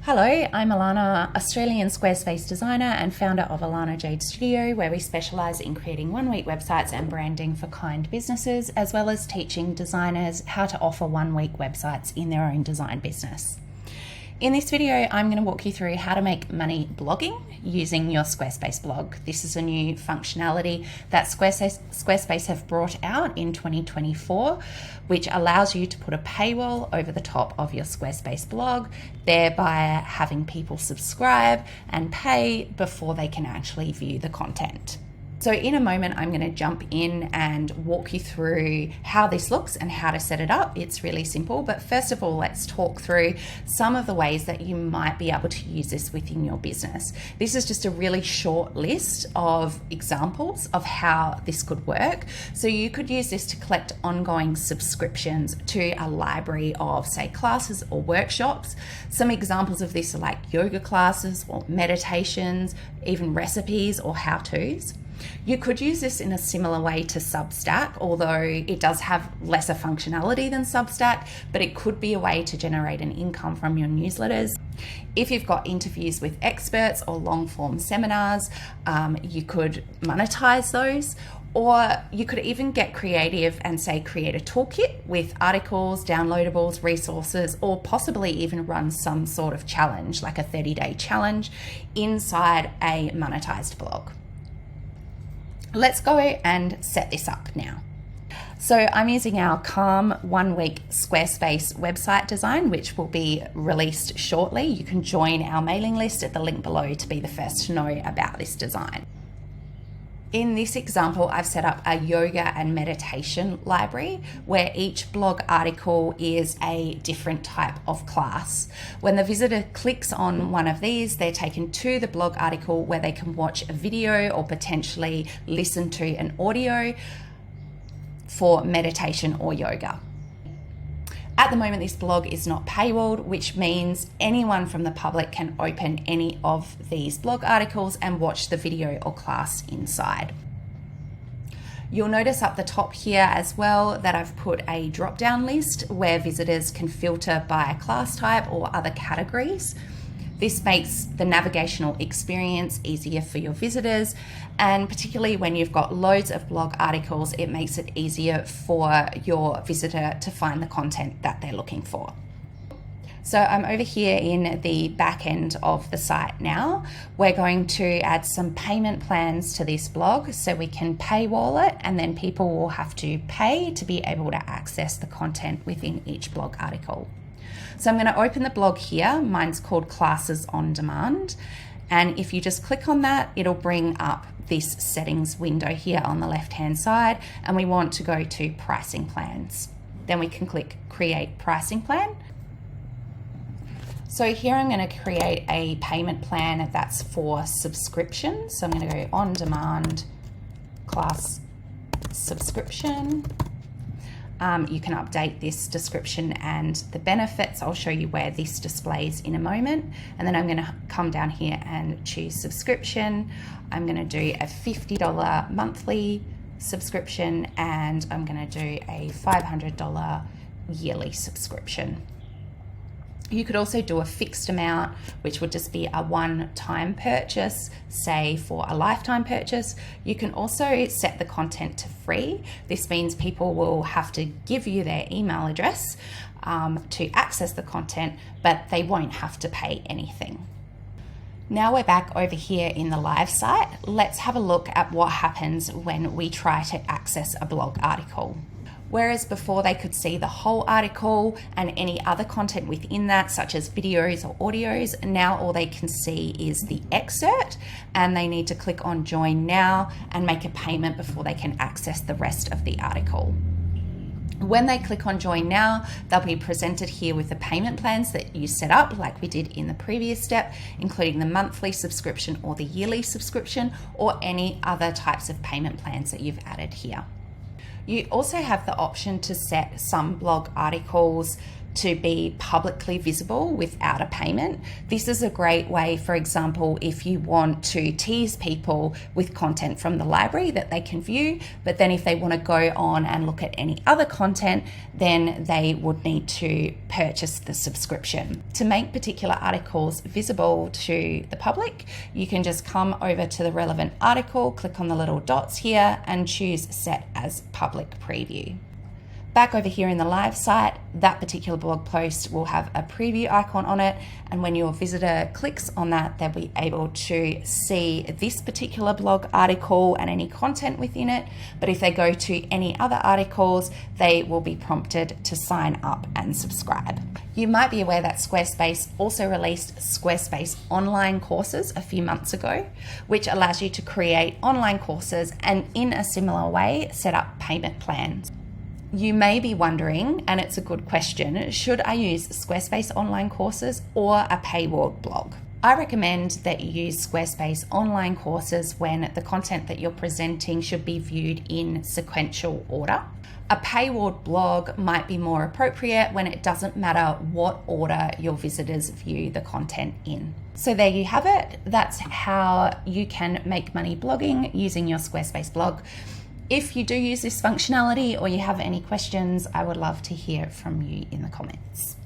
Hello, I'm Alana, Australian Squarespace designer and founder of Alana Jade Studio, where we specialise in creating one-week websites and branding for kind businesses, as well as teaching designers how to offer one-week websites in their own design business. In this video, I'm going to walk you through how to make money blogging using your Squarespace blog. This is a new functionality that Squarespace have brought out in 2024, which allows you to put a paywall over the top of your Squarespace blog, thereby having people subscribe and pay before they can actually view the content. So in a moment, I'm going to jump in and walk you through how this looks and how to set it up. It's really simple, but first of all, let's talk through some of the ways that you might be able to use this within your business. This is just a really short list of examples of how this could work. So you could use this to collect ongoing subscriptions to a library of, say, classes or workshops. Some examples of this are like yoga classes or meditations, even recipes or how-tos. You could use this in a similar way to Substack, although it does have lesser functionality than Substack, but it could be a way to generate an income from your newsletters. If you've got interviews with experts or long-form seminars, you could monetize those, or you could even get creative and say create a toolkit with articles, downloadables, resources, or possibly even run some sort of challenge, like a 30-day challenge inside a monetized blog. Let's go and set this up now. So I'm using our Calm 1 week Squarespace website design, which will be released shortly. You can join our mailing list at the link below to be the first to know about this design. In this example, I've set up a yoga and meditation library where each blog article is a different type of class. When the visitor clicks on one of these, they're taken to the blog article where they can watch a video or potentially listen to an audio for meditation or yoga. At the moment, this blog is not paywalled, which means anyone from the public can open any of these blog articles and watch the video or class inside. You'll notice up the top here as well that I've put a drop-down list where visitors can filter by a class type or other categories. This makes the navigational experience easier for your visitors, and particularly when you've got loads of blog articles, it makes it easier for your visitor to find the content that they're looking for. So I'm over here in the back end of the site now. We're going to add some payment plans to this blog so we can paywall it, and then people will have to pay to be able to access the content within each blog article. So I'm going to open the blog here. Mine's called Classes on Demand. And if you just click on that, it'll bring up this settings window here on the left-hand side. And we want to go to pricing plans. Then we can click create pricing plan. So here I'm going to create a payment plan that's for subscription. So I'm going to go on demand class subscription. You can update this description and the benefits. I'll show you where this displays in a moment. And then I'm going to come down here and choose subscription. I'm going to do a $50 monthly subscription, and I'm going to do a $500 yearly subscription. You could also do a fixed amount, which would just be a one-time purchase, say for a lifetime purchase. You can also set the content to free. This means people will have to give you their email address to access the content, but they won't have to pay anything. Now we're back over here in the live site. Let's have a look at what happens when we try to access a blog article. Whereas before they could see the whole article and any other content within that, such as videos or audios, now all they can see is the excerpt, and they need to click on join now and make a payment before they can access the rest of the article. When they click on join now, they'll be presented here with the payment plans that you set up like we did in the previous step, including the monthly subscription or the yearly subscription, or any other types of payment plans that you've added here. You also have the option to set some blog articles to be publicly visible without a payment. This is a great way, for example, if you want to tease people with content from the library that they can view, but then if they want to go on and look at any other content, then they would need to purchase the subscription. To make particular articles visible to the public, you can just come over to the relevant article, click on the little dots here and choose Set as Public Preview. Back over here in the live site, that particular blog post will have a preview icon on it, and when your visitor clicks on that, they'll be able to see this particular blog article and any content within it. But if they go to any other articles, they will be prompted to sign up and subscribe. You might be aware that Squarespace also released Squarespace Online Courses a few months ago, which allows you to create online courses and in a similar way set up payment plans. You may be wondering, and it's a good question, should I use Squarespace Online Courses or a paywalled blog? I recommend that you use Squarespace Online Courses when the content that you're presenting should be viewed in sequential order. A paywalled blog might be more appropriate when it doesn't matter what order your visitors view the content in. So there you have it. That's how you can make money blogging using your Squarespace blog. If you do use this functionality or you have any questions, I would love to hear from you in the comments.